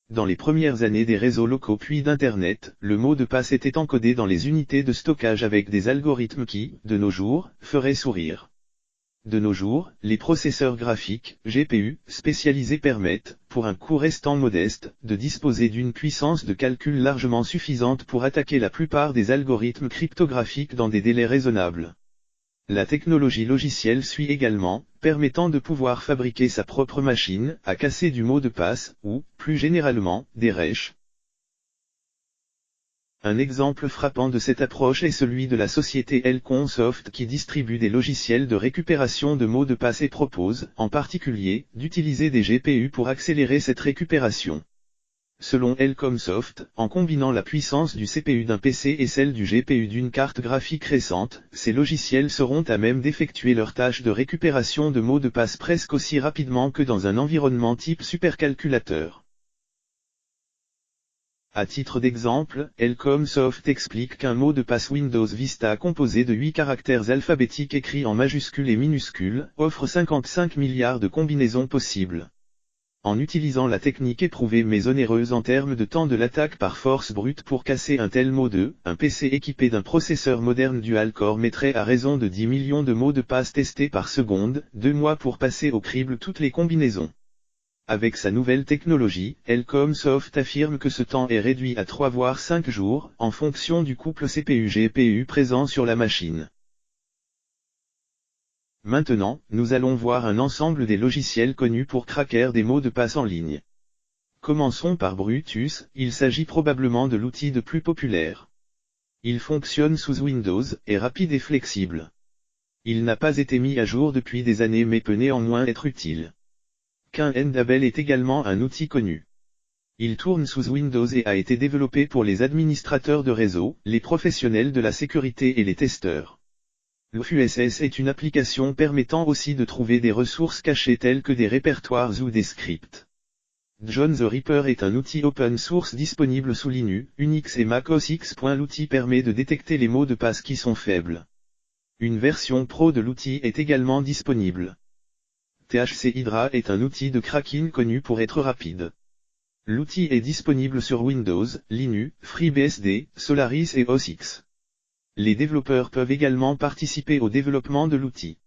Dans les premières années des réseaux locaux puis d'Internet, le mot de passe était encodé dans les unités de stockage avec des algorithmes qui, de nos jours, feraient sourire. De nos jours, les processeurs graphiques, GPU, spécialisés permettent, pour un coût restant modeste, de disposer d'une puissance de calcul largement suffisante pour attaquer la plupart des algorithmes cryptographiques dans des délais raisonnables. La technologie logicielle suit également, permettant de pouvoir fabriquer sa propre machine à casser du mot de passe, ou, plus généralement, des rèches. Un exemple frappant de cette approche est celui de la société Elcomsoft qui distribue des logiciels de récupération de mots de passe et propose, en particulier, d'utiliser des GPU pour accélérer cette récupération. Selon Elcomsoft, en combinant la puissance du CPU d'un PC et celle du GPU d'une carte graphique récente, ces logiciels seront à même d'effectuer leur tâche de récupération de mots de passe presque aussi rapidement que dans un environnement type supercalculateur. À titre d'exemple, Elcomsoft explique qu'un mot de passe Windows Vista composé de 8 caractères alphabétiques écrits en majuscules et minuscules, offre 55 milliards de combinaisons possibles. En utilisant la technique éprouvée mais onéreuse en termes de temps de l'attaque par force brute pour casser un tel mot un PC équipé d'un processeur moderne dual-core mettrait à raison de 10 millions de mots de passe testés par seconde, 2 mois pour passer au crible toutes les combinaisons. Avec sa nouvelle technologie, Elcomsoft affirme que ce temps est réduit à 3 voire 5 jours, en fonction du couple CPU-GPU présent sur la machine. Maintenant, nous allons voir un ensemble des logiciels connus pour craquer des mots de passe en ligne. Commençons par Brutus, il s'agit probablement de l'outil le plus populaire. Il fonctionne sous Windows, est rapide et flexible. Il n'a pas été mis à jour depuis des années mais peut néanmoins être utile. Kindable est également un outil connu. Il tourne sous Windows et a été développé pour les administrateurs de réseau, les professionnels de la sécurité et les testeurs. LoofUSS est une application permettant aussi de trouver des ressources cachées telles que des répertoires ou des scripts. John the Ripper est un outil open source disponible sous Linux, Unix et Mac OS X. L'outil permet de détecter les mots de passe qui sont faibles. Une version pro de l'outil est également disponible. THC Hydra est un outil de cracking connu pour être rapide. L'outil est disponible sur Windows, Linux, FreeBSD, Solaris et OS X. Les développeurs peuvent également participer au développement de l'outil.